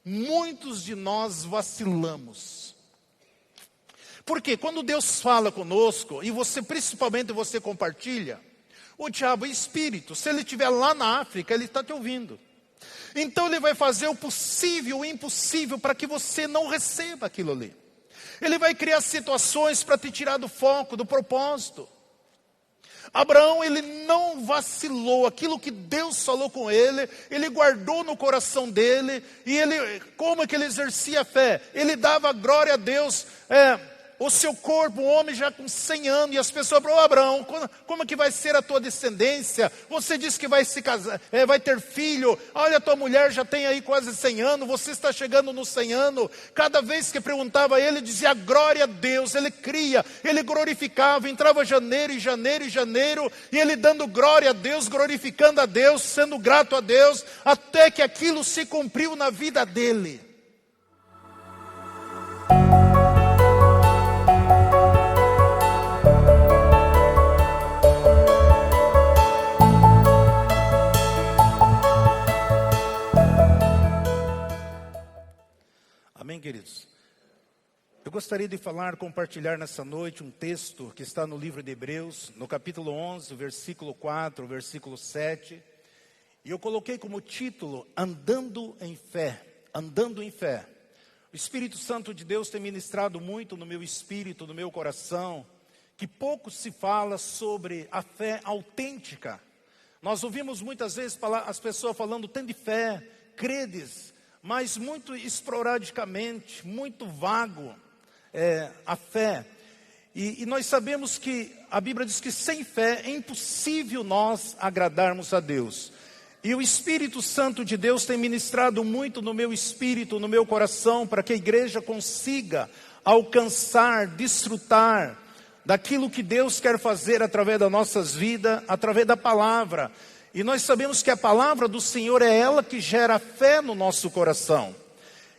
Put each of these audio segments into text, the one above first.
muitos de nós vacilamos. Porque quando Deus fala conosco, e principalmente você compartilha, o diabo é espírito. Se ele estiver lá na África, ele está te ouvindo. Então ele vai fazer o possível e o impossível para que você não receba aquilo ali. Ele vai criar situações para te tirar do foco, do propósito. Abraão, ele não vacilou. Aquilo que Deus falou com ele guardou no coração dele. E como é que ele exercia a fé? Ele dava glória a Deus. O seu corpo, um homem já com 100 anos, e as pessoas falaram: Abraão, como é que vai ser a tua descendência? Você disse que vai se casar, vai ter filho. Olha, a tua mulher já tem aí quase 100 anos, você está chegando nos 100 anos. Cada vez que perguntava a ele, dizia glória a Deus. Ele cria, ele glorificava. Entrava janeiro, e ele dando glória a Deus, glorificando a Deus, sendo grato a Deus, até que aquilo se cumpriu na vida dele. Amém, queridos? Eu gostaria de compartilhar nessa noite um texto que está no livro de Hebreus, no capítulo 11, versículo 4, versículo 7. E eu coloquei como título, Andando em Fé. Andando em Fé. O Espírito Santo de Deus tem ministrado muito no meu espírito, no meu coração, que pouco se fala sobre a fé autêntica. Nós ouvimos muitas vezes as pessoas falando, tem de fé, credes, mas muito esporadicamente, muito vago a fé. E nós sabemos que a Bíblia diz que sem fé é impossível nós agradarmos a Deus. E o Espírito Santo de Deus tem ministrado muito no meu espírito, no meu coração, para que a igreja consiga alcançar, desfrutar daquilo que Deus quer fazer através das nossas vidas, através da palavra. E nós sabemos que a palavra do Senhor é ela que gera fé no nosso coração.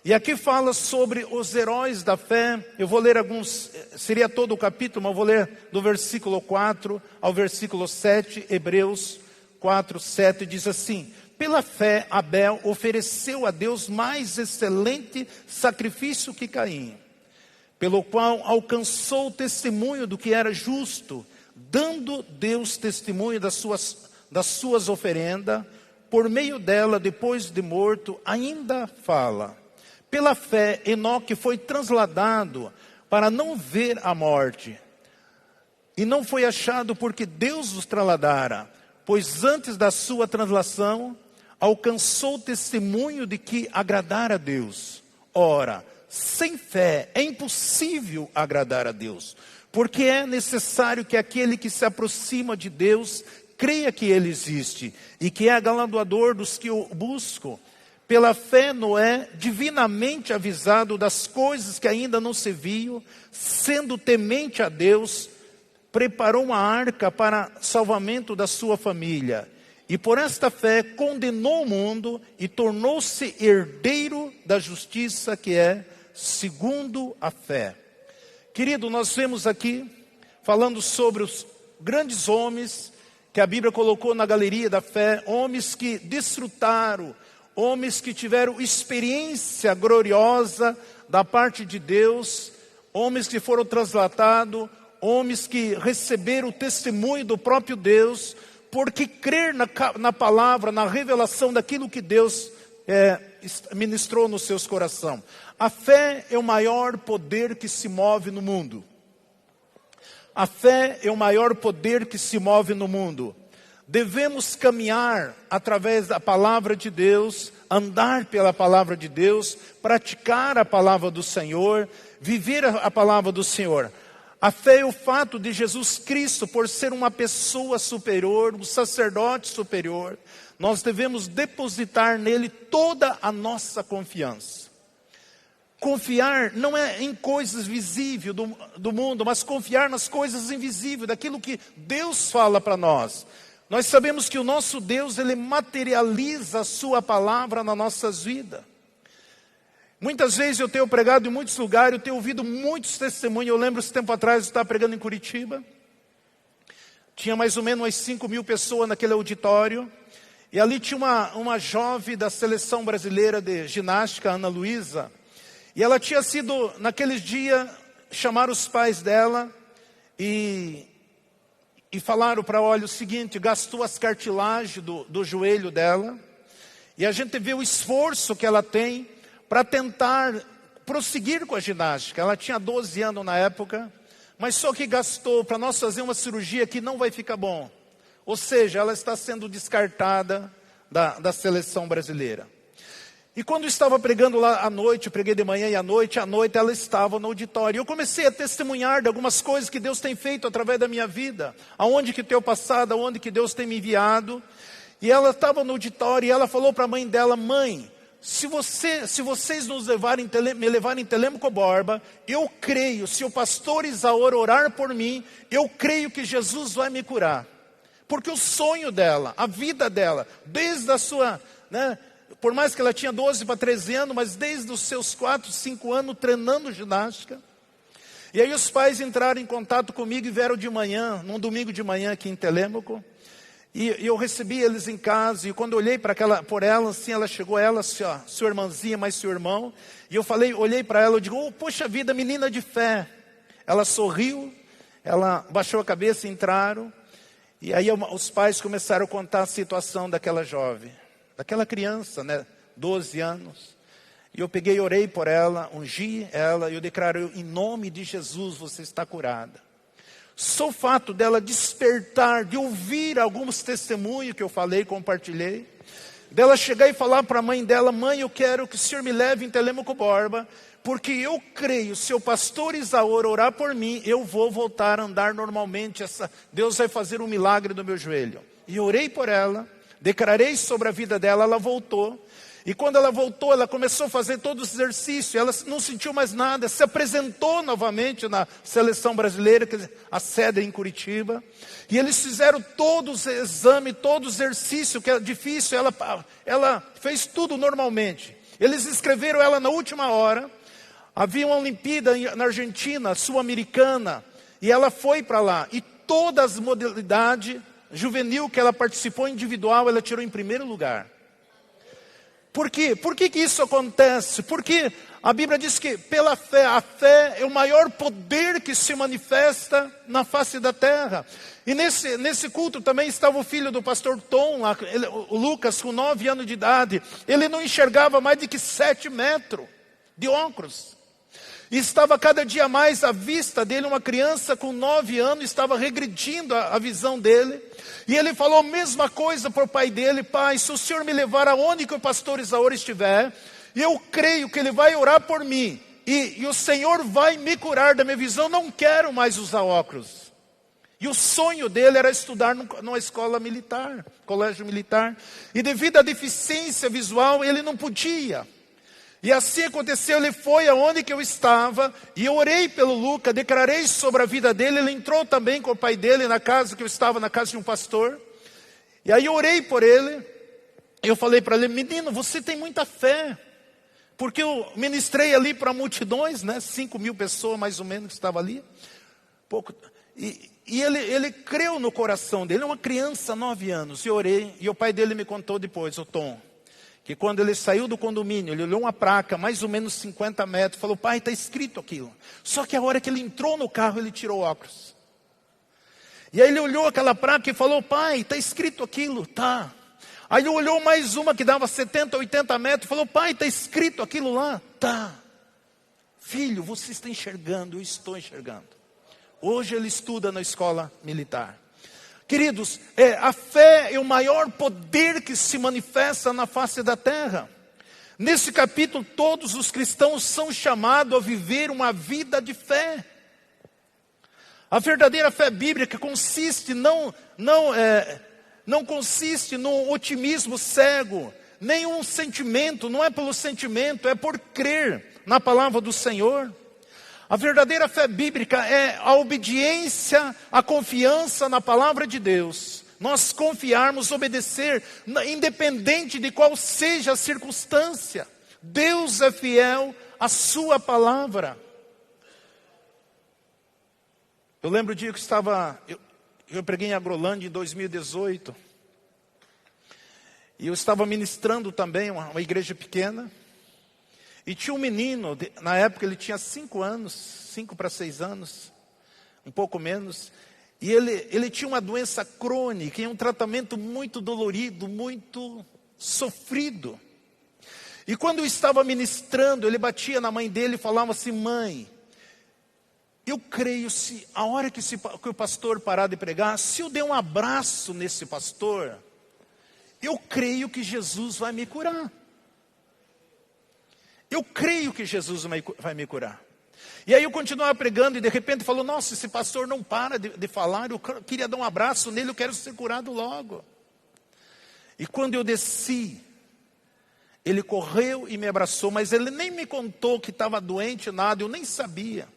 E aqui fala sobre os heróis da fé. Eu vou ler alguns, seria todo o capítulo, mas eu vou ler do versículo 4 ao versículo 7, Hebreus 4, 7, diz assim: pela fé Abel ofereceu a Deus mais excelente sacrifício que Caim, pelo qual alcançou o testemunho do que era justo, dando Deus testemunho das suas oferendas. Por meio dela, depois de morto, ainda fala. Pela fé, Enoque foi trasladado para não ver a morte, e não foi achado porque Deus os trasladara, pois antes da sua translação, alcançou o testemunho de que agradara a Deus. Ora, sem fé é impossível agradar a Deus, porque é necessário que aquele que se aproxima de Deus creia que Ele existe, e que é galardoador dos que o buscam. Pela fé, Noé, divinamente avisado das coisas que ainda não se viam, sendo temente a Deus, preparou uma arca para salvamento da sua família. E por esta fé condenou o mundo e tornou-se herdeiro da justiça, que é segundo a fé. Querido, nós vemos aqui, falando sobre os grandes homens que a Bíblia colocou na galeria da fé, homens que desfrutaram, homens que tiveram experiência gloriosa da parte de Deus, homens que foram translatados, homens que receberam o testemunho do próprio Deus, porque crer na palavra, na revelação daquilo que Deus ministrou nos seus corações. A fé é o maior poder que se move no mundo. A fé é o maior poder que se move no mundo. Devemos caminhar através da palavra de Deus, andar pela palavra de Deus, praticar a palavra do Senhor, viver a palavra do Senhor. A fé é o fato de Jesus Cristo, por ser uma pessoa superior, um sacerdote superior, nós devemos depositar nele toda a nossa confiança. Confiar não é em coisas visíveis do mundo, mas confiar nas coisas invisíveis, daquilo que Deus fala para nós. Nós sabemos que o nosso Deus, Ele materializa a sua palavra nas nossas vidas. Muitas vezes eu tenho pregado em muitos lugares, eu tenho ouvido muitos testemunhos. Eu lembro, esse tempo atrás, eu estava pregando em Curitiba. Tinha mais ou menos umas 5.000 pessoas naquele auditório. E ali tinha uma jovem da seleção brasileira de ginástica, Ana Luísa. E ela tinha sido, naqueles dias, chamar os pais dela e falaram para ela, olha, o seguinte, gastou as cartilagens do joelho dela. E a gente vê o esforço que ela tem para tentar prosseguir com a ginástica. Ela tinha 12 anos na época, mas só que gastou para nós fazer uma cirurgia que não vai ficar bom. Ou seja, ela está sendo descartada da seleção brasileira. E quando estava pregando lá à noite, preguei de manhã e à noite ela estava no auditório. Eu comecei a testemunhar de algumas coisas que Deus tem feito através da minha vida. Aonde que tenho passado, aonde que Deus tem me enviado. E ela estava no auditório e ela falou para a mãe dela, mãe, se vocês me levarem em Telêmaco Borba, eu creio, se o pastor Isaor orar por mim, eu creio que Jesus vai me curar. Porque o sonho dela, a vida dela, desde a sua, por mais que ela tinha 12 para 13 anos, mas desde os seus 4, 5 anos treinando ginástica. E aí os pais entraram em contato comigo e vieram de manhã, num domingo de manhã aqui em Telêmaco. E eu recebi eles em casa, e quando eu olhei por ela, assim, ela chegou, assim, ó, sua irmãzinha, mais seu irmão. E eu olhei para ela, eu digo, oh, poxa vida, menina de fé. Ela sorriu, ela baixou a cabeça e entraram. E aí os pais começaram a contar a situação daquela jovem, daquela criança, 12 anos. E eu peguei e orei por ela, ungi ela, e eu declaro, em nome de Jesus, você está curada. Só o fato dela despertar, de ouvir alguns testemunhos que eu falei, compartilhei, dela chegar e falar para a mãe dela, mãe, eu quero que o senhor me leve em Telêmaco Borba, porque eu creio, se o pastor Isaor orar por mim, eu vou voltar a andar normalmente, Deus vai fazer um milagre no meu joelho. E orei por ela, declarei sobre a vida dela, ela voltou. E quando ela voltou, ela começou a fazer todos os exercícios, ela não sentiu mais nada, se apresentou novamente na seleção brasileira, a sede é em Curitiba, e eles fizeram todos os exames, todos os exercícios, que é difícil, ela fez tudo normalmente. Eles inscreveram ela na última hora, havia uma Olimpíada na Argentina, sul-americana, e ela foi para lá, e todas as modalidades juvenil que ela participou individual, ela tirou em primeiro lugar. Por quê? Por que isso acontece? Porque a Bíblia diz que pela fé, a fé é o maior poder que se manifesta na face da terra. E nesse culto também estava o filho do pastor Tom, o Lucas, com 9 anos de idade. Ele não enxergava mais de que 7 metros de óculos. E estava cada dia mais à vista dele, uma criança com 9 anos, estava regredindo a visão dele. E ele falou a mesma coisa para o pai dele, pai, se o senhor me levar aonde que o pastor Isaor estiver, eu creio que ele vai orar por mim, e o Senhor vai me curar da minha visão, não quero mais usar óculos. E o sonho dele era estudar numa escola militar, colégio militar, e devido à deficiência visual, ele não podia. E assim aconteceu, ele foi aonde que eu estava, e eu orei pelo Lucas, declarei sobre a vida dele, ele entrou também com o pai dele na casa que eu estava, na casa de um pastor. E aí eu orei por ele, eu falei para ele, menino, você tem muita fé, porque eu ministrei ali para multidões, 5 mil pessoas mais ou menos que estavam ali, pouco, e ele creu no coração dele, uma criança, 9 anos, e orei, e o pai dele me contou depois, o Tom, que quando ele saiu do condomínio, ele olhou uma placa, mais ou menos 50 metros, falou, pai, está escrito aquilo. Só que a hora que ele entrou no carro, ele tirou o óculos. E aí ele olhou aquela placa e falou, pai, está escrito aquilo, tá. Aí ele olhou mais uma que dava 70, 80 metros, falou, pai, está escrito aquilo lá, tá. Filho, você está enxergando, eu estou enxergando. Hoje ele estuda na escola militar. Queridos, a fé é o maior poder que se manifesta na face da terra. Nesse capítulo, todos os cristãos são chamados a viver uma vida de fé. A verdadeira fé bíblica consiste não consiste no otimismo cego, nenhum sentimento, não é pelo sentimento, é por crer na palavra do Senhor. A verdadeira fé bíblica é a obediência, a confiança na palavra de Deus. Nós confiarmos, obedecer, independente de qual seja a circunstância. Deus é fiel à sua palavra. Eu lembro o dia que eu preguei em Agrolândia em 2018. E eu estava ministrando também uma igreja pequena. E tinha um menino, na época ele tinha 5 anos, 5 para 6 anos, um pouco menos. E ele tinha uma doença crônica, e um tratamento muito dolorido, muito sofrido. E quando eu estava ministrando, ele batia na mãe dele e falava assim: mãe, eu creio, se a hora que o pastor parar de pregar, se eu der um abraço nesse pastor, eu creio que Jesus vai me curar. Eu creio que Jesus vai me curar. E aí eu continuava pregando e de repente falou: nossa, esse pastor não para de falar, eu queria dar um abraço nele, eu quero ser curado logo. E quando eu desci, ele correu e me abraçou, mas ele nem me contou que estava doente, nada, eu nem sabia.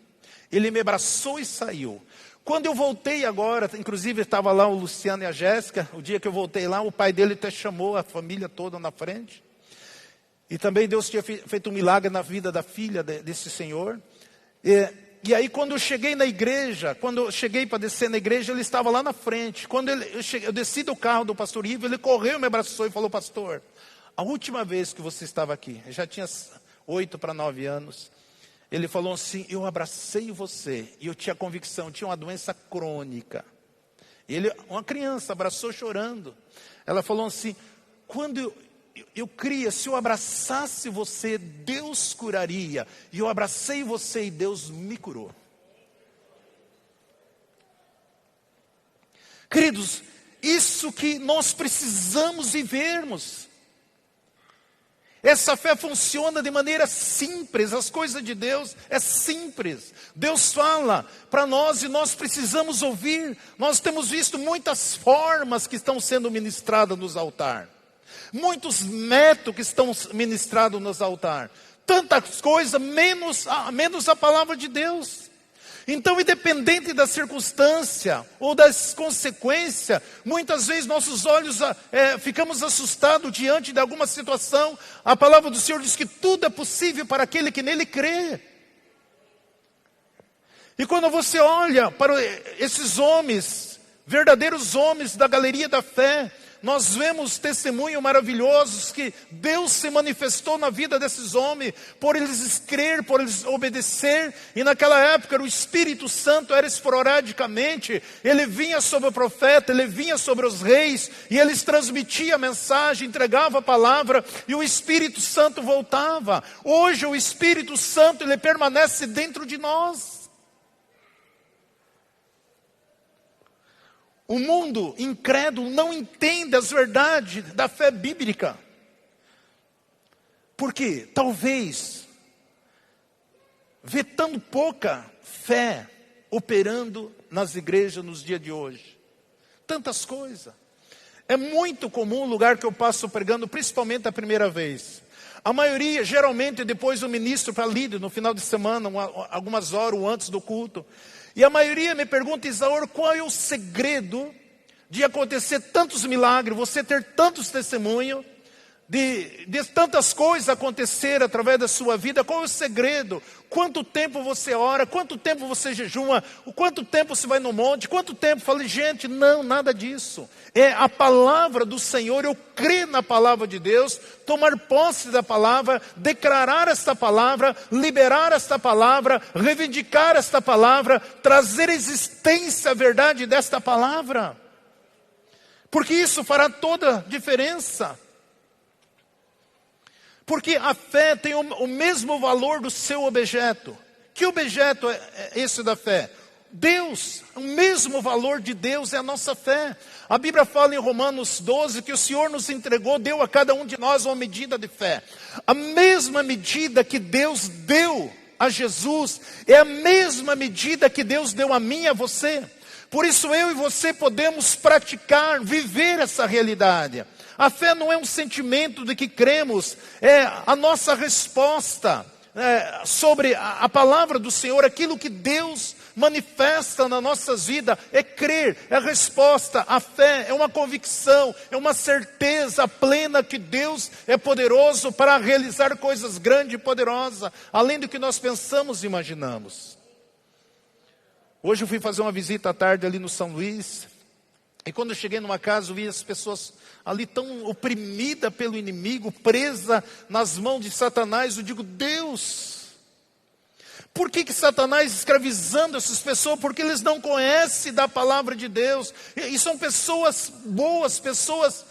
Ele me abraçou e saiu. Quando eu voltei agora, inclusive estava lá o Luciano e a Jéssica, o dia que eu voltei lá, o pai dele até chamou a família toda na frente. E também Deus tinha feito um milagre na vida da filha desse senhor. E aí quando eu cheguei na igreja, quando eu cheguei para descer na igreja, ele estava lá na frente. Quando eu desci do carro do pastor Ivo, ele correu, me abraçou e falou: pastor, a última vez que você estava aqui, eu já tinha 8 para 9 anos, ele falou assim: eu abracei você, e eu tinha convicção, tinha uma doença crônica. Ele, uma criança, abraçou chorando. Ela falou assim: quando eu cria, se eu abraçasse você, Deus curaria. E eu abracei você e Deus me curou. Queridos, isso que nós precisamos vivermos. Essa fé funciona de maneira simples, as coisas de Deus é simples. Deus fala para nós e nós precisamos ouvir. Nós temos visto muitas formas que estão sendo ministradas nos altares. Muitos métodos que estão ministrados nos altares. Tantas coisas, menos a palavra de Deus. Então, independente da circunstância ou das consequências, muitas vezes nossos olhos ficamos assustados diante de alguma situação. A palavra do Senhor diz que tudo é possível para aquele que nele crê. E quando você olha para esses homens, verdadeiros homens da galeria da fé, nós vemos testemunhos maravilhosos que Deus se manifestou na vida desses homens, por eles crer, por eles obedecer. E naquela época o Espírito Santo era esporadicamente, ele vinha sobre o profeta, ele vinha sobre os reis, e eles transmitiam a mensagem, entregavam a palavra, e o Espírito Santo voltava. Hoje o Espírito Santo, ele permanece dentro de nós. O mundo incrédulo não entende as verdades da fé bíblica. Porque talvez vê tão pouca fé operando nas igrejas nos dias de hoje. Tantas coisas. É muito comum o lugar que eu passo pregando, principalmente a primeira vez. A maioria, geralmente, depois o ministro para líder, no final de semana, algumas horas ou antes do culto. E a maioria me pergunta: Isaur, qual é o segredo de acontecer tantos milagres, você ter tantos testemunhos, de tantas coisas acontecer através da sua vida? Qual é o segredo? Quanto tempo você ora? Quanto tempo você jejuma? Quanto tempo você vai no monte? Quanto tempo? Falei: gente, não, nada disso. É a palavra do Senhor, eu crer na palavra de Deus, tomar posse da palavra, declarar esta palavra, liberar esta palavra, reivindicar esta palavra, trazer existência à verdade desta palavra. Porque isso fará toda a diferença. Porque a fé tem o mesmo valor do seu objeto. Que objeto é esse da fé? Deus. O mesmo valor de Deus é a nossa fé. A Bíblia fala em Romanos 12 que o Senhor nos entregou, deu a cada um de nós uma medida de fé. A mesma medida que Deus deu a Jesus é a mesma medida que Deus deu a mim e a você. Por isso eu e você podemos praticar, viver essa realidade. A fé não é um sentimento de que cremos, é a nossa resposta sobre a palavra do Senhor, aquilo que Deus manifesta nas nossas vidas, é crer, é a resposta. A fé é uma convicção, é uma certeza plena que Deus é poderoso para realizar coisas grandes e poderosas, além do que nós pensamos e imaginamos. Hoje eu fui fazer uma visita à tarde ali no São Luís, E quando eu cheguei numa casa, eu vi as pessoas ali tão oprimidas pelo inimigo, presa nas mãos de Satanás. Eu digo, Deus, por que Satanás escravizando essas pessoas? Porque eles não conhecem da palavra de Deus. E são pessoas boas, pessoas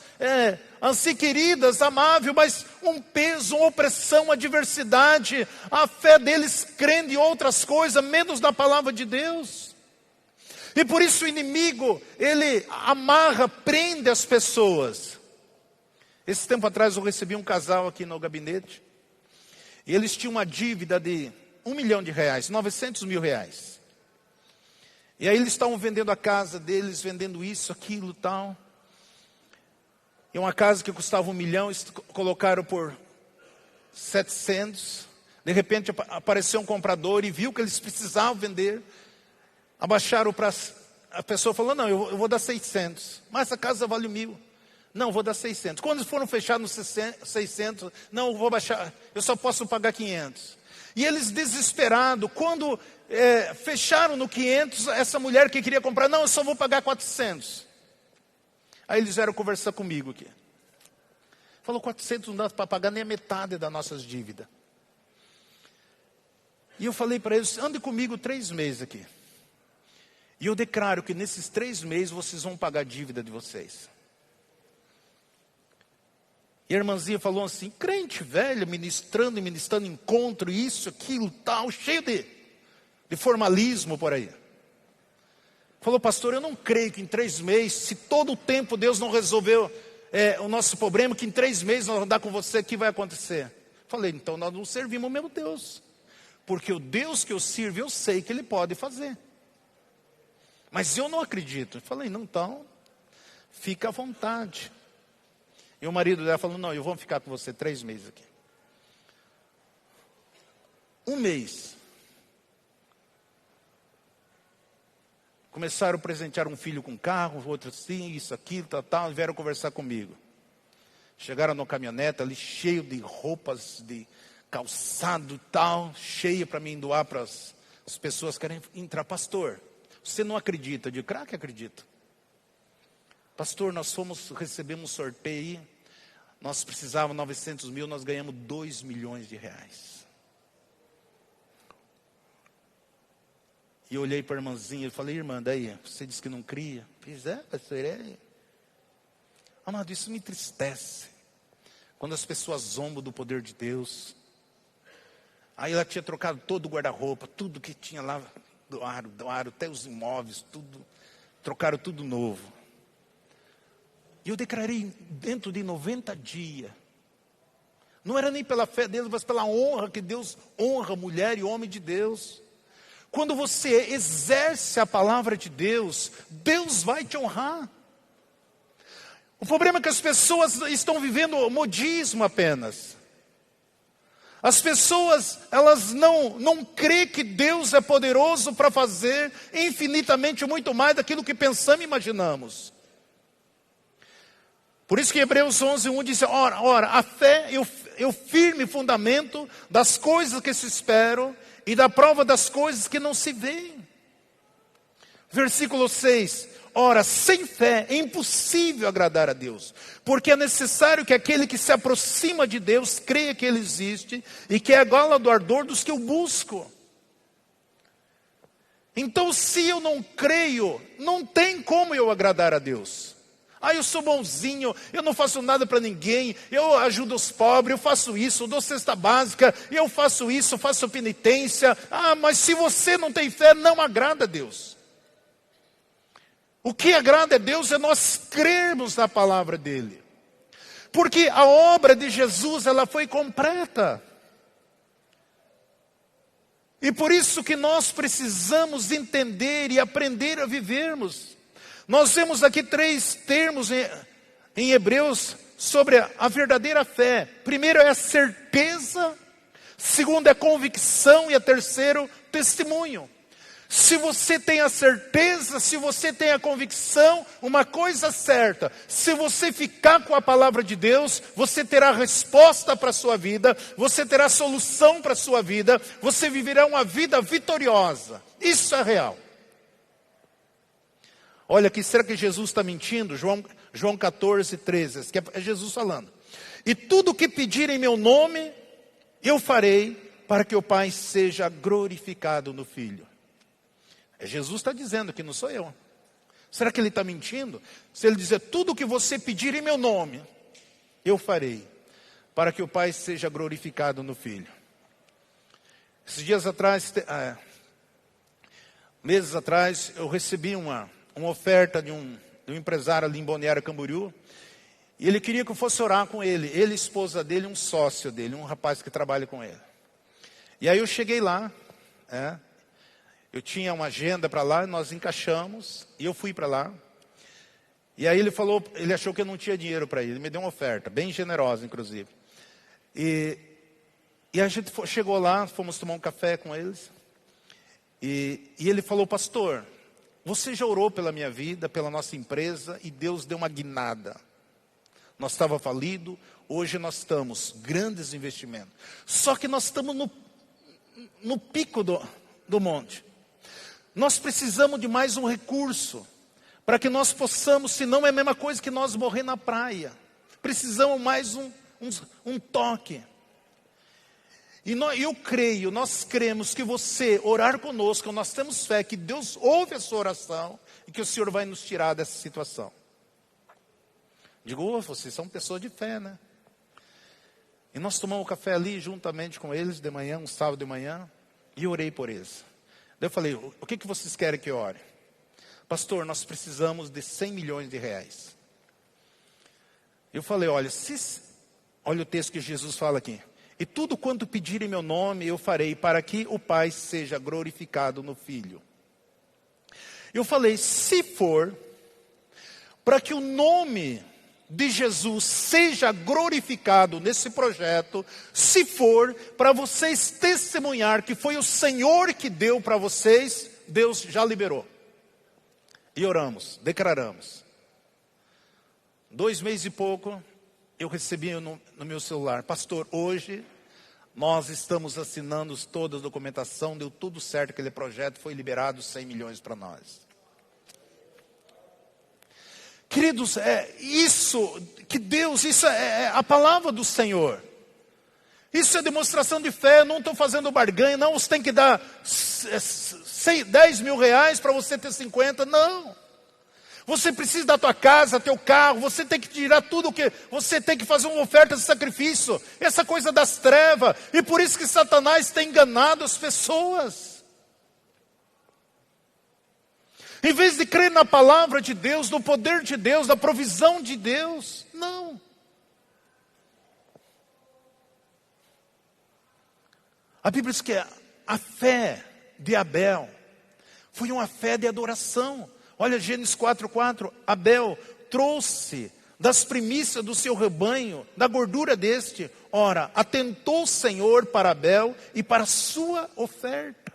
assim queridas, amáveis, mas um peso, uma opressão, uma adversidade. A fé deles crendo em outras coisas, menos da palavra de Deus. E por isso o inimigo, ele amarra, prende as pessoas. Esse tempo atrás eu recebi um casal aqui no gabinete. E eles tinham uma dívida de R$1 milhão, 900 mil reais. E aí eles estavam vendendo a casa deles, vendendo isso, aquilo, tal. E uma casa que custava R$1 milhão, eles colocaram por 700. De repente apareceu um comprador e viu que eles precisavam vender. Abaixaram para... A pessoa falou, não, eu vou dar 600. Mas essa casa vale 1.000. Não, vou dar 600. Quando eles foram fechar nos 600, não, eu vou baixar, eu só posso pagar 500. E eles desesperados, quando fecharam no 500, essa mulher que queria comprar, não, eu só vou pagar 400. Aí eles vieram conversar comigo aqui. Falou, 400 não dá para pagar nem a metade das nossas dívidas. E eu falei para eles, ande comigo 3 meses aqui. E eu declaro que nesses 3 meses vocês vão pagar a dívida de vocês. E a irmãzinha falou assim, crente velho, ministrando encontro, isso, aquilo, tal, cheio de formalismo por aí. Falou, pastor, eu não creio que em 3 meses, se todo o tempo Deus não resolveu o nosso problema, que em 3 meses nós vamos andar com você, o que vai acontecer? Falei, então nós não servimos o mesmo Deus. Porque o Deus que eu sirvo, eu sei que Ele pode fazer. Mas eu não acredito. Falei, não, então, fica à vontade. E o marido dela falou, não, eu vou ficar com você 3 meses aqui. 1 mês. Começaram a presentear um filho com carro, outro assim, isso, aquilo, tal, e vieram conversar comigo. Chegaram na caminhonete ali, cheio de roupas, de calçado e tal, cheio para mim doar para as pessoas que querem entrar. Pastor, você não acredita? Eu digo, claro que acredito. Pastor, nós recebemos um sorteio, nós precisávamos 900 mil, nós ganhamos 2 milhões de reais. E eu olhei para a irmãzinha e falei, irmã, daí, você disse que não cria? Fiz, pastor, Amado, isso me entristece. Quando as pessoas zombam do poder de Deus. Aí ela tinha trocado todo o guarda-roupa, tudo que tinha lá, doaram, até os imóveis, tudo, trocaram tudo novo. E eu declarei dentro de 90 dias, não era nem pela fé deles, mas pela honra que Deus honra mulher e homem de Deus. Quando você exerce a palavra de Deus, Deus vai te honrar. O problema é que as pessoas estão vivendo modismo apenas. As pessoas, elas não creem que Deus é poderoso para fazer infinitamente muito mais daquilo que pensamos e imaginamos. Por isso que Hebreus 11:1 diz, ora, a fé é o firme fundamento das coisas que se esperam e da prova das coisas que não se veem. Versículo 6, ora, sem fé é impossível agradar a Deus, porque é necessário que aquele que se aproxima de Deus creia que Ele existe e que é galardoador dos que o buscam. Então, se eu não creio, não tem como eu agradar a Deus. Eu sou bonzinho, eu não faço nada para ninguém, eu ajudo os pobres, eu faço isso, eu dou cesta básica, eu faço isso, eu faço penitência. Mas se você não tem fé, não agrada a Deus. O que agrada a Deus é nós crermos na palavra dEle. Porque a obra de Jesus, ela foi completa. E por isso que nós precisamos entender e aprender a vivermos. Nós vemos aqui 3 termos em Hebreus sobre a verdadeira fé. Primeiro é a certeza, segundo é a convicção e a terceiro, testemunho. Se você tem a certeza, se você tem a convicção, uma coisa certa, se você ficar com a palavra de Deus, você terá resposta para a sua vida, você terá solução para a sua vida, você viverá uma vida vitoriosa. Isso é real. Olha aqui, será que Jesus está mentindo? João 14, 13, que é Jesus falando. E tudo o que pedir em meu nome, eu farei, para que o Pai seja glorificado no Filho. Jesus está dizendo que não sou eu. Será que ele está mentindo? Se ele dizer, tudo o que você pedir em meu nome, eu farei, para que o Pai seja glorificado no Filho. Esses dias atrás, meses atrás, eu recebi uma oferta de um empresário ali em Balneário Camboriú, e ele queria que eu fosse orar com ele, a esposa dele, um sócio dele, um rapaz que trabalha com ele. E aí eu cheguei lá, eu tinha uma agenda para lá, nós encaixamos, e eu fui para lá. E aí ele achou que eu não tinha dinheiro para ir, ele me deu uma oferta, bem generosa inclusive. E a gente chegou lá, fomos tomar um café com eles, e ele falou, pastor, você já orou pela minha vida, pela nossa empresa, e Deus deu uma guinada. Nós estávamos falidos, hoje nós estamos, grandes investimentos. Só que nós estamos no pico do monte. Nós precisamos de mais um recurso, para que nós possamos, senão é a mesma coisa que nós morrer na praia. Precisamos mais um toque. E nós cremos que você orar conosco, nós temos fé que Deus ouve a sua oração, e que o Senhor vai nos tirar dessa situação. Digo, vocês são pessoas de fé, né? E nós tomamos café ali, juntamente com eles, de manhã, um sábado de manhã, e orei por eles. Daí eu falei, o que vocês querem que eu ore? Pastor, nós precisamos de 100 milhões de reais. Eu falei, olha o texto que Jesus fala aqui. E tudo quanto pedir em meu nome, eu farei, para que o Pai seja glorificado no Filho. Eu falei, se for, para que o nome de Jesus seja glorificado nesse projeto, se for para vocês testemunhar que foi o Senhor que deu para vocês, Deus já liberou. E oramos, declaramos. 2 meses e pouco, eu recebi no meu celular, pastor, hoje nós estamos assinando toda a documentação, deu tudo certo, aquele projeto foi liberado 100 milhões para nós. Queridos, isso é a palavra do Senhor. Isso é demonstração de fé, eu não estou fazendo barganha, não, você tem que dar 10 mil reais para você ter 50, não. Você precisa da tua casa, teu carro, você tem que tirar tudo que... Você tem que fazer uma oferta de sacrifício, essa coisa das trevas, e por isso que Satanás tem enganado as pessoas. Em vez de crer na palavra de Deus, no poder de Deus, na provisão de Deus, não. A Bíblia diz que a fé de Abel foi uma fé de adoração. Olha Gênesis 4:4, Abel trouxe das primícias do seu rebanho, da gordura deste. Ora, atentou o Senhor para Abel e para a sua oferta.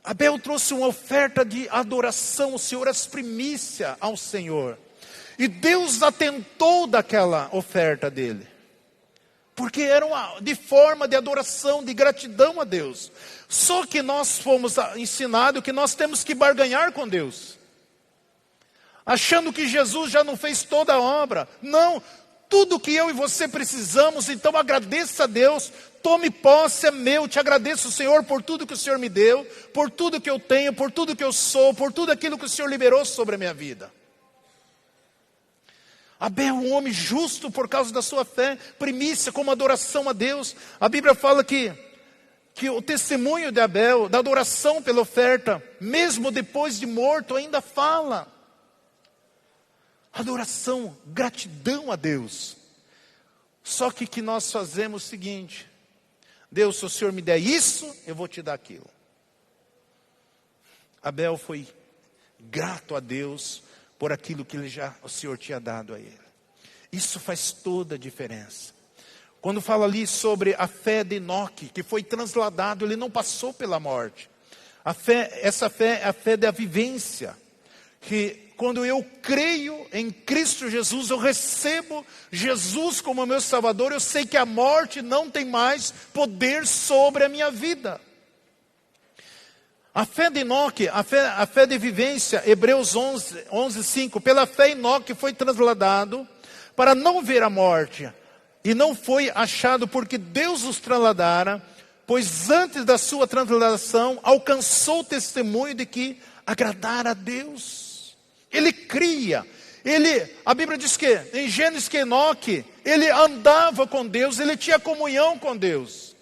Abel trouxe uma oferta de adoração ao Senhor, as primícias ao Senhor. E Deus atentou daquela oferta dele. Porque era de forma de adoração, de gratidão a Deus. Só que nós fomos ensinados que nós temos que barganhar com Deus. Achando que Jesus já não fez toda a obra. Não, tudo que eu e você precisamos, então agradeça a Deus. Tome posse, é meu, te agradeço, Senhor, por tudo que o Senhor me deu, por tudo que eu tenho, por tudo que eu sou, por tudo aquilo que o Senhor liberou sobre a minha vida. Abel, um homem justo por causa da sua fé, primícia como adoração a Deus. A Bíblia fala que o testemunho de Abel, da adoração pela oferta, mesmo depois de morto, ainda fala. Adoração, gratidão a Deus. Só que nós fazemos o seguinte: Deus, se o Senhor me der isso, eu vou te dar aquilo. Abel foi grato a Deus por aquilo que o Senhor tinha dado a ele. Isso faz toda a diferença. Quando fala ali sobre a fé de Enoque, que foi transladado, ele não passou pela morte. Essa fé é a fé da vivência. Que quando eu creio em Cristo Jesus, eu recebo Jesus como meu Salvador, eu sei que a morte não tem mais poder sobre a minha vida. A fé de Enoque, a fé de vivência, Hebreus 11:5. Pela fé Enoque foi trasladado para não ver a morte. E não foi achado porque Deus os trasladara, pois antes da sua transladação alcançou o testemunho de que agradara a Deus. Ele cria. A Bíblia diz que, em Gênesis, que Enoque, ele andava com Deus, ele tinha comunhão com Deus.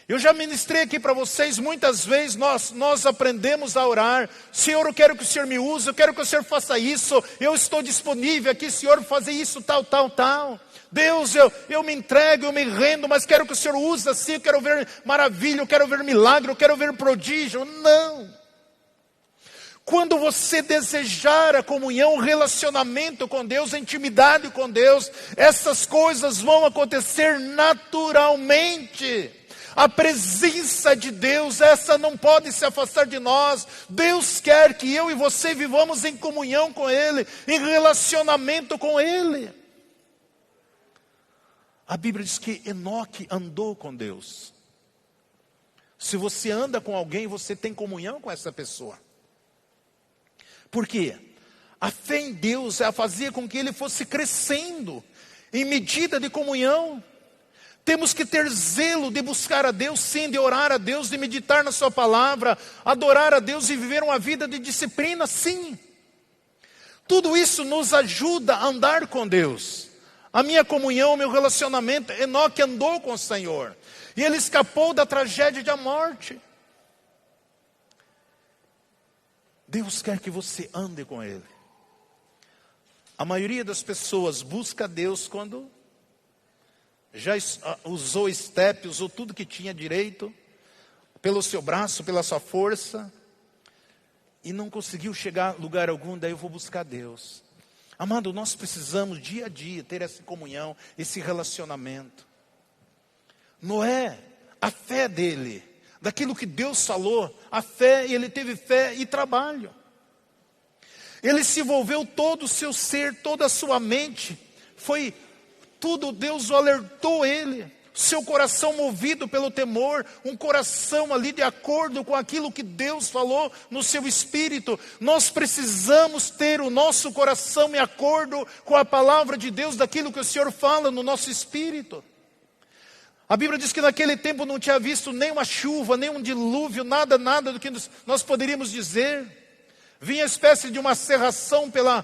Eu já ministrei aqui para vocês, muitas vezes nós aprendemos a orar. Senhor, eu quero que o Senhor me use, eu quero que o Senhor faça isso, eu estou disponível aqui, Senhor, fazer isso, tal. Deus, eu me entrego, eu me rendo, mas quero que o Senhor use assim, eu quero ver maravilha, eu quero ver milagre, eu quero ver prodígio. Não. Quando você desejar a comunhão, o relacionamento com Deus, a intimidade com Deus, essas coisas vão acontecer naturalmente. A presença de Deus, essa não pode se afastar de nós. Deus quer que eu e você vivamos em comunhão com Ele, em relacionamento com Ele. A Bíblia diz que Enoque andou com Deus. Se você anda com alguém, você tem comunhão com essa pessoa. Por quê? A fé em Deus fazia com que ele fosse crescendo em medida de comunhão. Temos que ter zelo de buscar a Deus, sim, de orar a Deus, de meditar na sua palavra, adorar a Deus e viver uma vida de disciplina, sim. Tudo isso nos ajuda a andar com Deus. A minha comunhão, o meu relacionamento, Enoque andou com o Senhor. E ele escapou da tragédia da morte. Deus quer que você ande com Ele. A maioria das pessoas busca Deus quando já usou step, usou tudo que tinha direito, pelo seu braço, pela sua força, e não conseguiu chegar a lugar algum, daí eu vou buscar Deus. Amado, nós precisamos dia a dia ter essa comunhão, esse relacionamento. Noé, a fé dele, daquilo que Deus falou, a fé, ele teve fé e trabalho. Ele se envolveu todo o seu ser, toda a sua mente, foi tudo, Deus o alertou ele, seu coração movido pelo temor, um coração ali de acordo com aquilo que Deus falou no seu espírito. Nós precisamos ter o nosso coração em acordo com a palavra de Deus, daquilo que o Senhor fala no nosso espírito. A Bíblia diz que naquele tempo não tinha visto nem uma chuva, nem um dilúvio, nada do que nós poderíamos dizer. Vinha espécie de uma cerração pela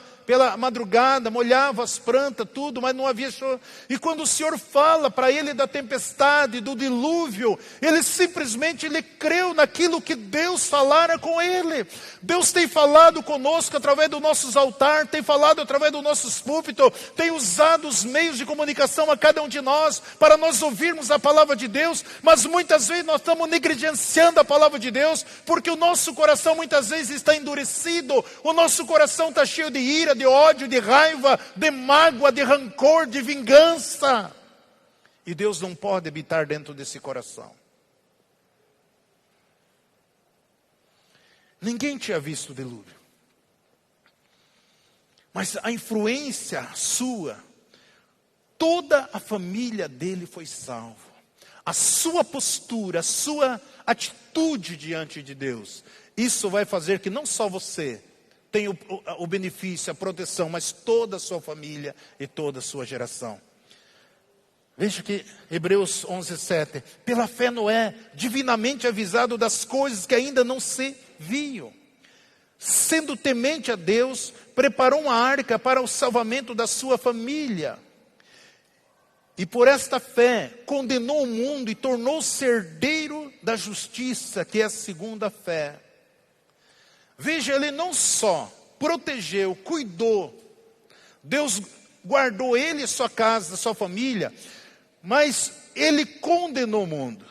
madrugada, molhava as plantas, tudo, mas não havia chuva. E quando o Senhor fala para ele da tempestade, do dilúvio, ele simplesmente creu naquilo que Deus falara com ele. Deus tem falado conosco através dos nossos altares, tem falado através dos nossos púlpitos, tem usado os meios de comunicação a cada um de nós, para nós ouvirmos a palavra de Deus, mas muitas vezes nós estamos negligenciando a palavra de Deus, porque o nosso coração muitas vezes está endurecido, o nosso coração está cheio de ira, de ódio, de raiva, de mágoa, de rancor, de vingança. E Deus não pode habitar dentro desse coração. Ninguém tinha visto o dilúvio. Mas a influência sua, toda a família dele foi salva. A sua postura, a sua atitude diante de Deus, isso vai fazer que não só você tem o benefício, a proteção, mas toda a sua família e toda a sua geração. Veja que Hebreus 11:7, pela fé Noé, divinamente avisado das coisas que ainda não se viam, sendo temente a Deus, preparou uma arca para o salvamento da sua família. E por esta fé, condenou o mundo e tornou-se herdeiro da justiça, que é a segunda fé. Veja, ele não só protegeu, cuidou, Deus guardou ele e sua casa, sua família, mas ele condenou o mundo.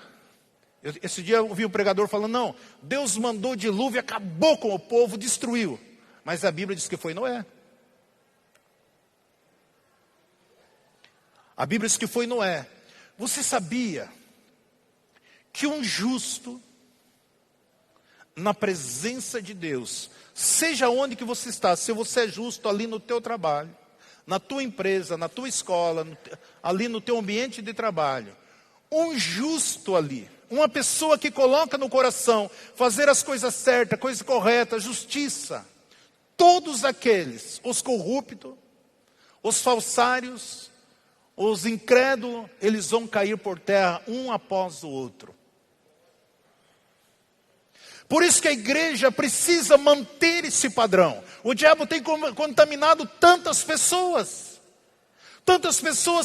Esse dia eu ouvi um pregador falando, não, Deus mandou dilúvio, acabou com o povo, destruiu. Mas a Bíblia diz que foi Noé. A Bíblia diz que foi Noé. Você sabia que um justo, na presença de Deus, seja onde que você está, se você é justo ali no teu trabalho, na tua empresa, na tua escola, ali no teu ambiente de trabalho, um justo ali, uma pessoa que coloca no coração fazer as coisas certas, coisa correta, justiça. Todos aqueles, os corruptos, os falsários, os incrédulos, eles vão cair por terra um após o outro. Por isso que a igreja precisa manter esse padrão. O diabo tem contaminado tantas pessoas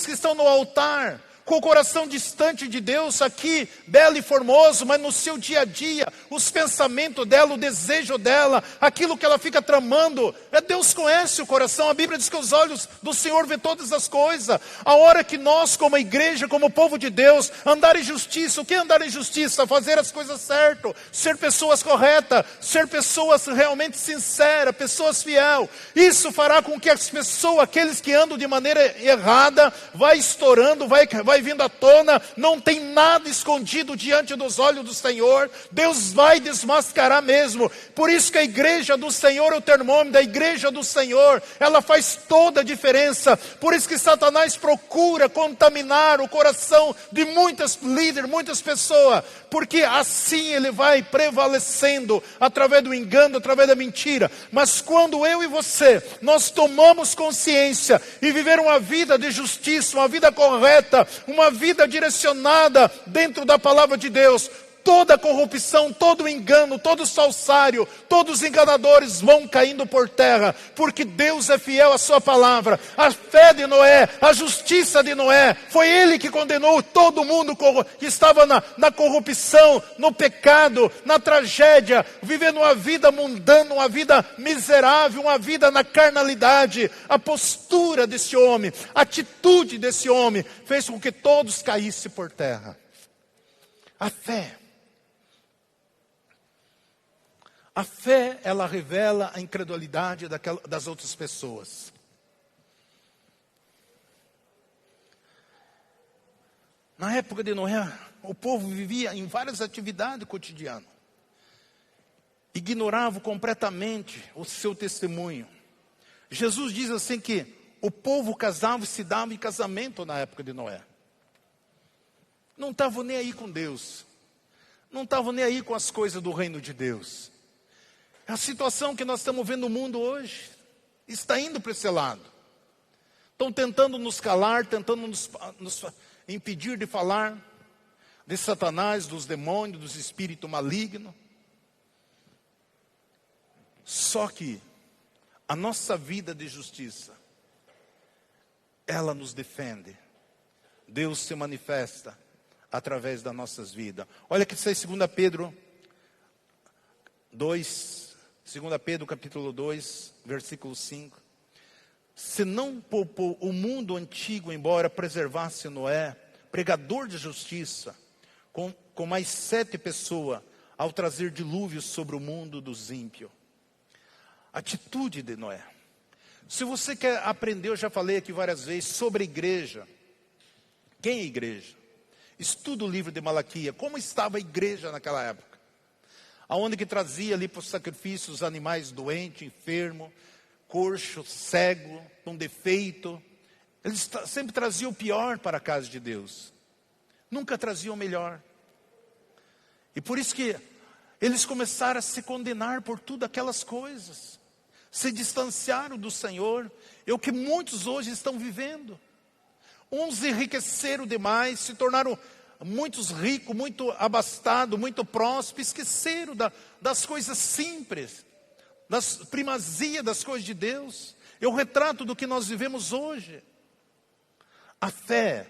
que estão no altar, com o coração distante de Deus, aqui, belo e formoso, mas no seu dia a dia, os pensamentos dela, o desejo dela, aquilo que ela fica tramando, Deus conhece o coração. A Bíblia diz que os olhos do Senhor vê todas as coisas. A hora que nós, como igreja, como povo de Deus, andar em justiça. O que é andar em justiça? Fazer as coisas certas, ser pessoas corretas, ser pessoas realmente sinceras, pessoas fiéis. Isso fará com que as pessoas, aqueles que andam de maneira errada, vai estourando, vai vindo à tona, não tem nada escondido diante dos olhos do Senhor. Deus vai desmascarar mesmo. Por isso que a igreja do Senhor é o termômetro, da igreja do Senhor, ela faz toda a diferença. Por isso que Satanás procura contaminar o coração de muitas líderes, muitas pessoas, porque assim ele vai prevalecendo, através do engano, através da mentira. Mas quando eu e você, nós tomamos consciência e viver uma vida de justiça, uma vida correta, uma vida direcionada dentro da palavra de Deus, toda corrupção, todo engano, todo falsário, todos os enganadores vão caindo por terra, porque Deus é fiel à sua palavra. A fé de Noé, a justiça de Noé, foi ele que condenou todo mundo que estava na corrupção, no pecado, na tragédia, vivendo uma vida mundana, uma vida miserável, uma vida na carnalidade. A postura desse homem, a atitude desse homem, fez com que todos caíssem por terra. A fé, ela revela a incredulidade das outras pessoas. Na época de Noé, o povo vivia em várias atividades cotidianas. Ignorava completamente o seu testemunho. Jesus diz assim que o povo casava e se dava em casamento na época de Noé. Não estavam nem aí com Deus. Não estavam nem aí com as coisas do reino de Deus. A situação que nós estamos vendo no mundo hoje está indo para esse lado. Estão tentando nos calar, tentando nos impedir de falar de Satanás, dos demônios, dos espíritos malignos. Só que a nossa vida de justiça, ela nos defende. Deus se manifesta através das nossas vidas. Olha que isso aí, 2 Pedro 2, 2 Pedro capítulo 2, versículo 5. Se não poupou o mundo antigo, embora preservasse Noé, pregador de justiça, com mais 7 pessoas, ao trazer dilúvio sobre o mundo dos ímpios. Atitude de Noé. Se você quer aprender, eu já falei aqui várias vezes, sobre a igreja. Quem é a igreja? Estuda o livro de Malaquias. Como estava a igreja naquela época? Aonde que trazia ali para o sacrifício os animais doentes, enfermos, coxo, cego, com defeito. Eles sempre traziam o pior para a casa de Deus. Nunca traziam o melhor. E por isso que eles começaram a se condenar por tudo aquelas coisas. Se distanciaram do Senhor. É o que muitos hoje estão vivendo. Uns enriqueceram demais, se tornaram muitos ricos, muito abastados, muito prósperos, esqueceram das coisas simples, das primazia das coisas de Deus. É o retrato do que nós vivemos hoje. A fé,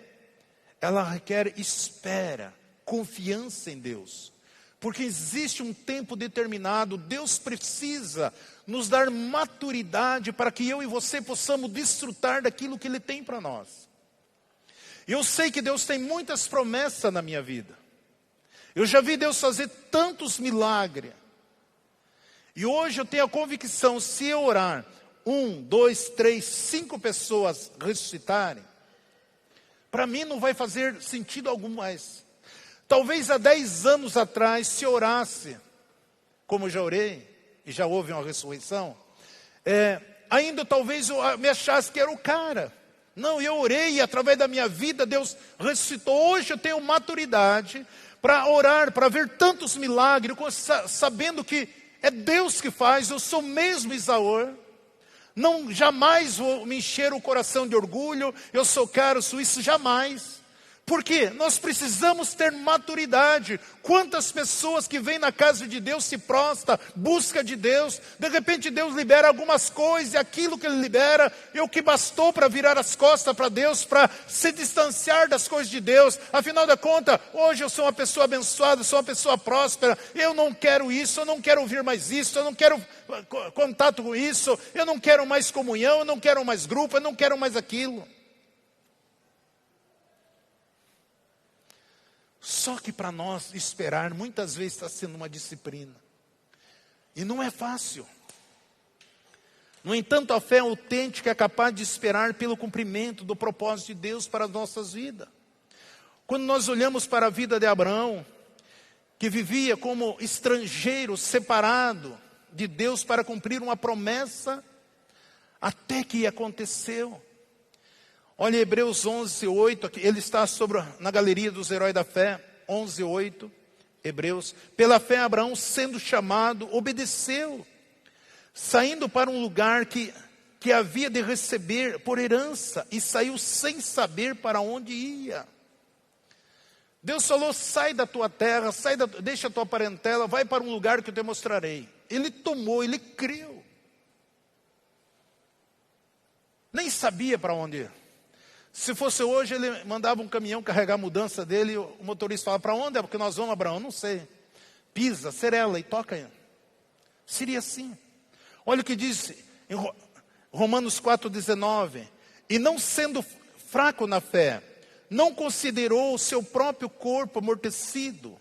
ela requer espera, confiança em Deus. Porque existe um tempo determinado, Deus precisa nos dar maturidade para que eu e você possamos desfrutar daquilo que Ele tem para nós. Eu sei que Deus tem muitas promessas na minha vida. Eu já vi Deus fazer tantos milagres. E hoje eu tenho a convicção, se eu orar, 1, 2, 3, 5 pessoas ressuscitarem, para mim não vai fazer sentido algum mais. Talvez há 10 anos atrás, se orasse, como eu já orei, e já houve uma ressurreição, ainda talvez eu me achasse que era o cara. Não, eu orei e através da minha vida Deus ressuscitou. Hoje eu tenho maturidade para orar, para ver tantos milagres, sabendo que é Deus que faz. Eu sou mesmo Isaú. Não, jamais vou me encher o coração de orgulho. Eu sou caro suíço, jamais. Por quê? Nós precisamos ter maturidade. Quantas pessoas que vêm na casa de Deus se prostam, busca de Deus, de repente Deus libera algumas coisas, e aquilo que Ele libera é o que bastou para virar as costas para Deus, para se distanciar das coisas de Deus. Afinal de contas, hoje eu sou uma pessoa abençoada, sou uma pessoa próspera, eu não quero isso, eu não quero ouvir mais isso, eu não quero contato com isso, eu não quero mais comunhão, eu não quero mais grupo, eu não quero mais aquilo. Só que para nós esperar, muitas vezes está sendo uma disciplina. E não é fácil. No entanto, a fé autêntica é capaz de esperar pelo cumprimento do propósito de Deus para as nossas vidas. Quando nós olhamos para a vida de Abraão, que vivia como estrangeiro, separado de Deus para cumprir uma promessa, até que aconteceu. Olha Hebreus 11:8, ele está na galeria dos heróis da fé, 11:8, Hebreus. Pela fé Abraão, sendo chamado, obedeceu, saindo para um lugar que havia de receber por herança, e saiu sem saber para onde ia. Deus falou, sai da tua terra, deixa a tua parentela, vai para um lugar que eu te mostrarei. Ele tomou, ele creu. Nem sabia para onde ir. Se fosse hoje, ele mandava um caminhão carregar a mudança dele, e o motorista falava, para onde é? Porque nós vamos, Abraão, não sei. Pisa, Serela e toca. Seria assim. Olha o que diz em Romanos 4:19. E não sendo fraco na fé, não considerou o seu próprio corpo amortecido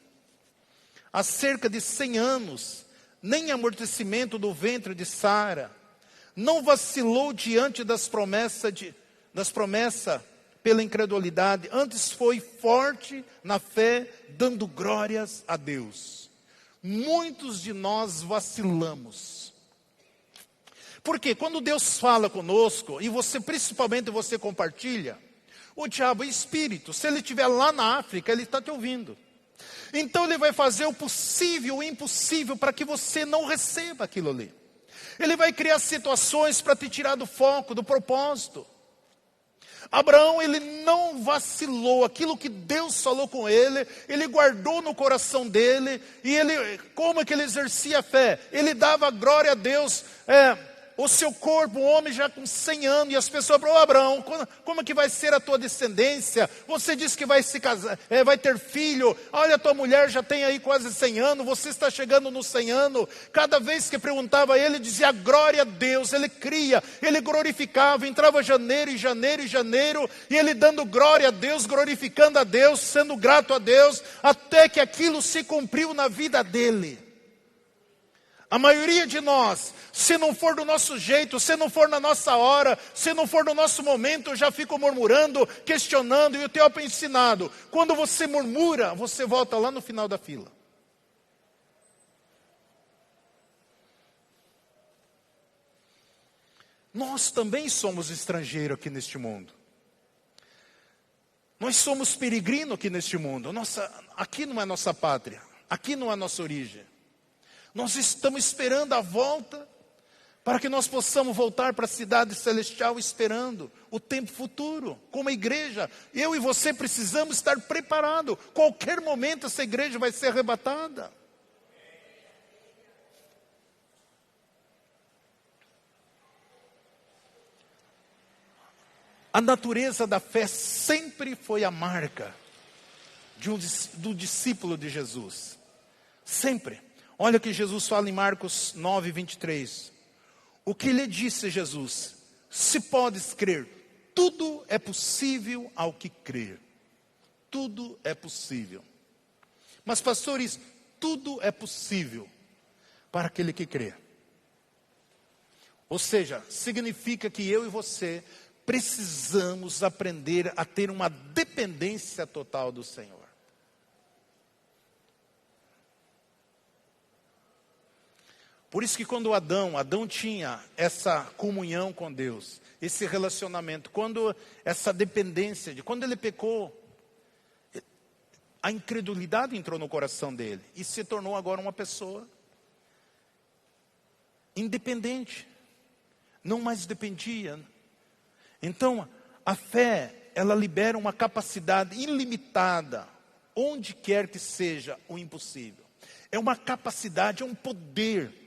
há cerca de 100 anos, nem amortecimento do ventre de Sara. Não vacilou diante das promessas pela incredulidade, antes foi forte na fé, dando glórias a Deus. Muitos de nós vacilamos. Porque quando Deus fala conosco, e principalmente você compartilha, o diabo é espírito. Se ele estiver lá na África, ele está te ouvindo. Então ele vai fazer o possível e o impossível para que você não receba aquilo ali. Ele vai criar situações para te tirar do foco, do propósito. Abraão, ele não vacilou, aquilo que Deus falou com ele guardou no coração dele, e como é que ele exercia a fé? Ele dava glória a Deus, o seu corpo, um homem já com 100 anos, e as pessoas falaram, Abraão, como é que vai ser a tua descendência? Você disse que vai se casar, vai ter filho, olha, a tua mulher já tem aí quase 100 anos, você está chegando nos 100 anos, cada vez que perguntava a ele, dizia glória a Deus, ele cria, ele glorificava, entrava janeiro, e ele dando glória a Deus, glorificando a Deus, sendo grato a Deus, até que aquilo se cumpriu na vida dele. A maioria de nós, se não for do nosso jeito, se não for na nossa hora, se não for no nosso momento, eu já fico murmurando, questionando, e o Teólogo é ensinado. Quando você murmura, você volta lá no final da fila. Nós também somos estrangeiros aqui neste mundo. Nós somos peregrinos aqui neste mundo. Aqui não é nossa pátria, aqui não é nossa origem. Nós estamos esperando a volta, para que nós possamos voltar para a cidade celestial, esperando o tempo futuro. Como igreja, eu e você precisamos estar preparados. Qualquer momento essa igreja vai ser arrebatada. A natureza da fé sempre foi a marca do discípulo de Jesus. Sempre. Olha o que Jesus fala em Marcos 9:23. O que lhe disse Jesus? Se podes crer, tudo é possível ao que crer. Tudo é possível. Mas pastores, tudo é possível para aquele que crê. Ou seja, significa que eu e você precisamos aprender a ter uma dependência total do Senhor. Por isso que quando Adão tinha essa comunhão com Deus, esse relacionamento, quando essa dependência, quando ele pecou, a incredulidade entrou no coração dele e se tornou agora uma pessoa independente, não mais dependia. Então, a fé, ela libera uma capacidade ilimitada, onde quer que seja o impossível. É uma capacidade, é um poder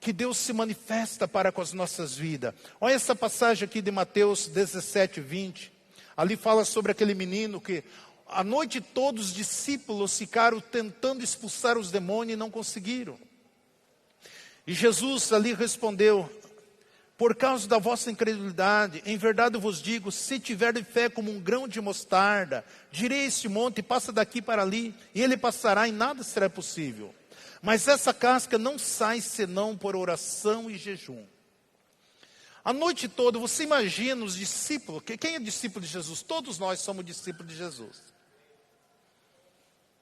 que Deus se manifesta para com as nossas vidas. Olha essa passagem aqui de Mateus 17, 20. Ali fala sobre aquele menino que a noite todos os discípulos ficaram tentando expulsar os demônios e não conseguiram. E Jesus ali respondeu: por causa da vossa incredulidade, em verdade eu vos digo, se tiverem fé como um grão de mostarda, direi a este monte, passa daqui para ali, e ele passará e nada será possível. Mas essa casca não sai senão por oração e jejum. A noite toda, você imagina os discípulos, quem é discípulo de Jesus? Todos nós somos discípulos de Jesus.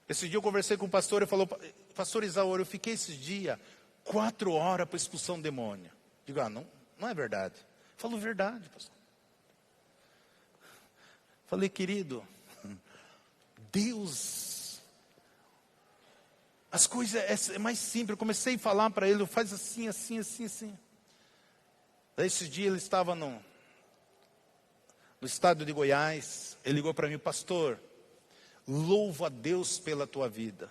Esse dia eu conversei com o pastor e falou: pastor Isauro, eu fiquei esses dias 4 horas para expulsar um demônio. Digo, não é verdade. Falou, verdade, pastor. Falei, querido, Deus, as coisas é mais simples. Eu comecei a falar para ele, faz assim, assim, assim, assim. Daí esses dias ele estava no estado de Goiás, ele ligou para mim: pastor, louvo a Deus pela tua vida.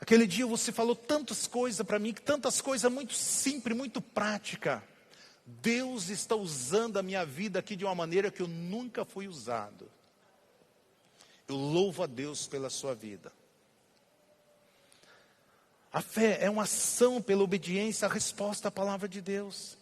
Aquele dia você falou tantas coisas para mim, tantas coisas muito simples, muito práticas. Deus está usando a minha vida aqui de uma maneira que eu nunca fui usado. Eu louvo a Deus pela sua vida. A fé é uma ação pela obediência, a resposta à palavra de Deus.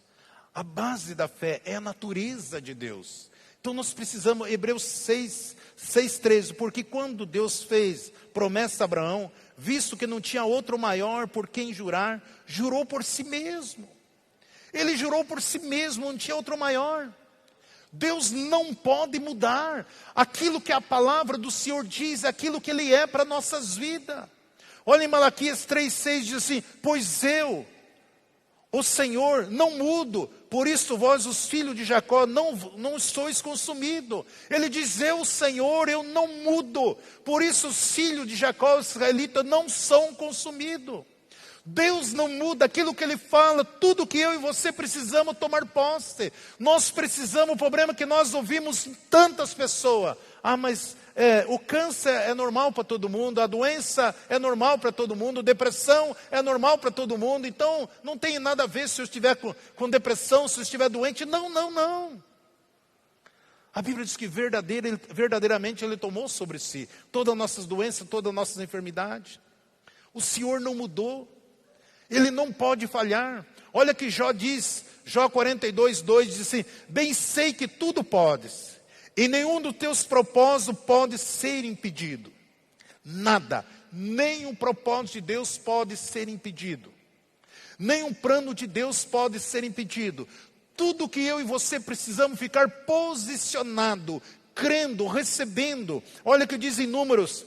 A base da fé é a natureza de Deus. Então nós precisamos, Hebreus 6:13, porque quando Deus fez promessa a Abraão, visto que não tinha outro maior por quem jurar, jurou por si mesmo. Ele jurou por si mesmo, não tinha outro maior. Deus não pode mudar. Aquilo que a palavra do Senhor diz, aquilo que Ele é para nossas vidas. Olha em Malaquias 3:6, diz assim: pois eu, o Senhor, não mudo, por isso vós, os filhos de Jacó, não sois consumidos. Ele diz: eu, Senhor, eu não mudo, por isso os filhos de Jacó, os israelitas, não são consumidos. Deus não muda, aquilo que Ele fala, tudo que eu e você precisamos tomar posse. Nós precisamos, o problema é que nós ouvimos tantas pessoas: mas o câncer é normal para todo mundo, a doença é normal para todo mundo, depressão é normal para todo mundo, então não tem nada a ver se eu estiver com depressão, se eu estiver doente. Não. A Bíblia diz que verdadeiramente Ele tomou sobre si todas as nossas doenças, todas as nossas enfermidades. O Senhor não mudou. Ele não pode falhar. Olha que Jó diz, Jó 42:2 diz assim: bem sei que tudo podes, e nenhum dos teus propósitos pode ser impedido. Nada, nem um propósito de Deus pode ser impedido. Nem um plano de Deus pode ser impedido. Tudo que eu e você precisamos ficar posicionado, crendo, recebendo. Olha o que diz em Números: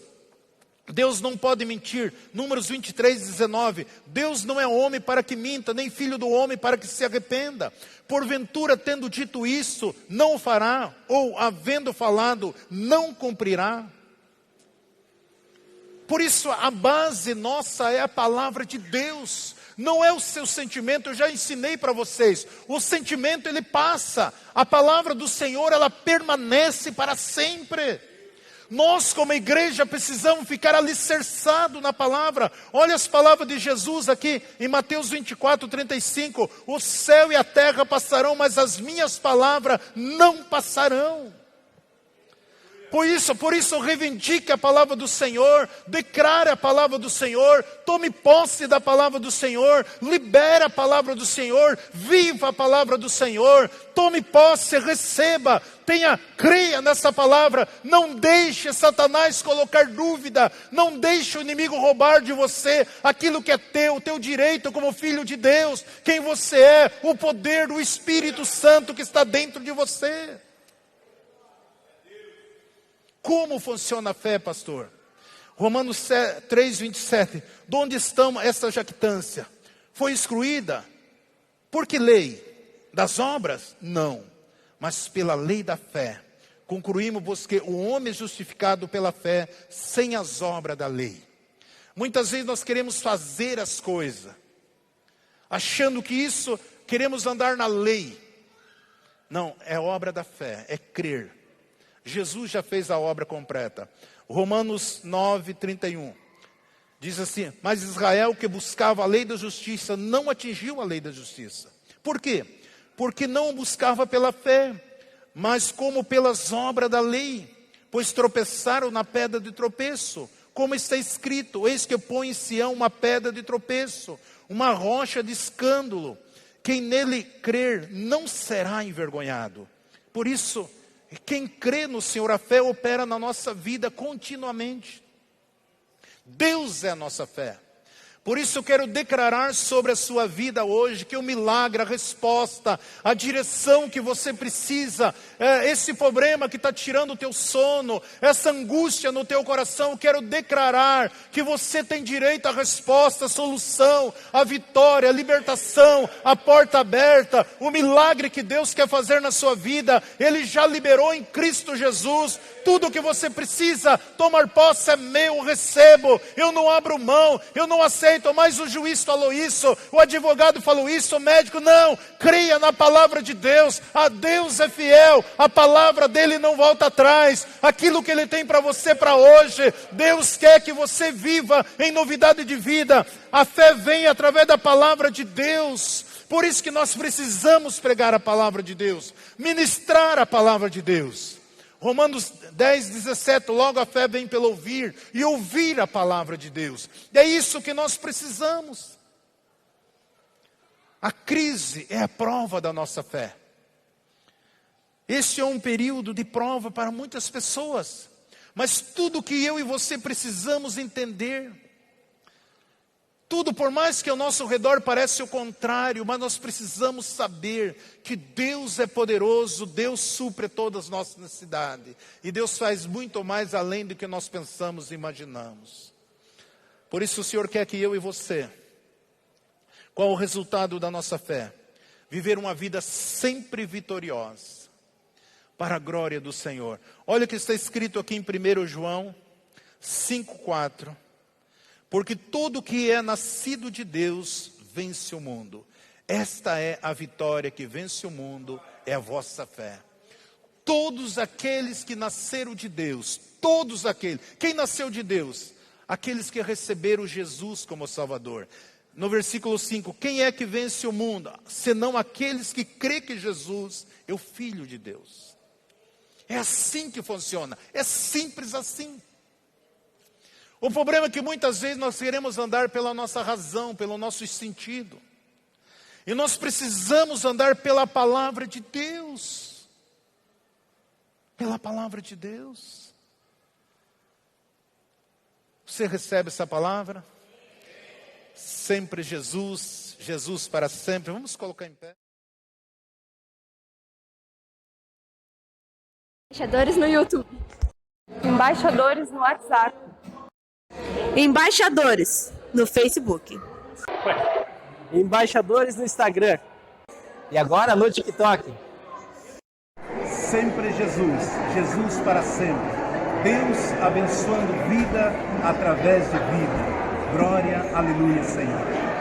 Deus não pode mentir. Números 23:19. Deus não é homem para que minta, nem filho do homem para que se arrependa. Porventura, tendo dito isso, não o fará, ou havendo falado, não cumprirá. Por isso a base nossa é a palavra de Deus. Não é o seu sentimento, eu já ensinei para vocês. O sentimento ele passa, a palavra do Senhor ela permanece para sempre. Nós como igreja precisamos ficar alicerçados na palavra. Olha as palavras de Jesus aqui em Mateus 24:35. O céu e a terra passarão, mas as minhas palavras não passarão. Por isso reivindique a palavra do Senhor, declare a palavra do Senhor, tome posse da palavra do Senhor, libere a palavra do Senhor, viva a palavra do Senhor, tome posse, receba, creia nessa palavra, não deixe Satanás colocar dúvida, não deixe o inimigo roubar de você aquilo que é teu, o teu direito como filho de Deus, quem você é, o poder do Espírito Santo que está dentro de você. Como funciona a fé, pastor? Romanos 3:27. De onde estão essa jactância? foi excluída. Por que lei? Das obras? Não, mas pela lei da fé. Concluímos que o homem é justificado pela fé, sem as obras da lei. Muitas vezes nós queremos fazer as coisas, achando que isso, queremos andar na lei. Não, é obra da fé, é crer. Jesus já fez a obra completa. Romanos 9:31. Diz assim: mas Israel, que buscava a lei da justiça, não atingiu a lei da justiça. Por quê? Porque não buscava pela fé, mas como pelas obras da lei. Pois tropeçaram na pedra de tropeço. Como está escrito: eis que põe em Sião uma pedra de tropeço, uma rocha de escândalo. Quem nele crer não será envergonhado. Por isso, quem crê no Senhor, a fé opera na nossa vida continuamente. Deus é a nossa fé. Por isso eu quero declarar sobre a sua vida hoje que o milagre, a resposta, a direção que você precisa, esse problema que está tirando o teu sono, essa angústia no teu coração, eu quero declarar que você tem direito à resposta, à solução, à vitória, à libertação, à porta aberta. O milagre que Deus quer fazer na sua vida, Ele já liberou em Cristo Jesus. Tudo o que você precisa tomar posse é meu, recebo, eu não abro mão, eu não aceito, mas o juiz falou isso, o advogado falou isso, o médico não, creia na palavra de Deus, a Deus é fiel, a palavra dele não volta atrás, aquilo que ele tem para você para hoje, Deus quer que você viva em novidade de vida, a fé vem através da palavra de Deus, por isso que nós precisamos pregar a palavra de Deus, ministrar a palavra de Deus. Romanos 10:17, logo a fé vem pelo ouvir, e ouvir a palavra de Deus. E é isso que nós precisamos. A crise é a prova da nossa fé. Este é um período de prova para muitas pessoas. Mas tudo que eu e você precisamos entender, tudo por mais que ao nosso redor pareça o contrário, mas nós precisamos saber que Deus é poderoso, Deus supre todas as nossas necessidades. E Deus faz muito mais além do que nós pensamos e imaginamos. Por isso o Senhor quer que eu e você, qual o resultado da nossa fé? Viver uma vida sempre vitoriosa, para a glória do Senhor. Olha o que está escrito aqui em 1 João 5:4. Porque todo que é nascido de Deus vence o mundo. Esta é a vitória que vence o mundo, é a vossa fé. Todos aqueles que nasceram de Deus, todos aqueles, quem nasceu de Deus? Aqueles que receberam Jesus como Salvador. No versículo 5, quem é que vence o mundo? Senão aqueles que crê que Jesus é o Filho de Deus. É assim que funciona, é simples assim. O problema é que muitas vezes nós queremos andar pela nossa razão, pelo nosso sentido. E nós precisamos andar pela palavra de Deus. Pela palavra de Deus. Você recebe essa palavra? Sempre Jesus, Jesus para sempre. Vamos colocar em pé. Embaixadores no YouTube. Embaixadores no WhatsApp. Embaixadores no Facebook. Embaixadores no Instagram. E agora no TikTok. Sempre Jesus, Jesus para sempre. Deus abençoando vida através de vida. Glória, aleluia, Senhor.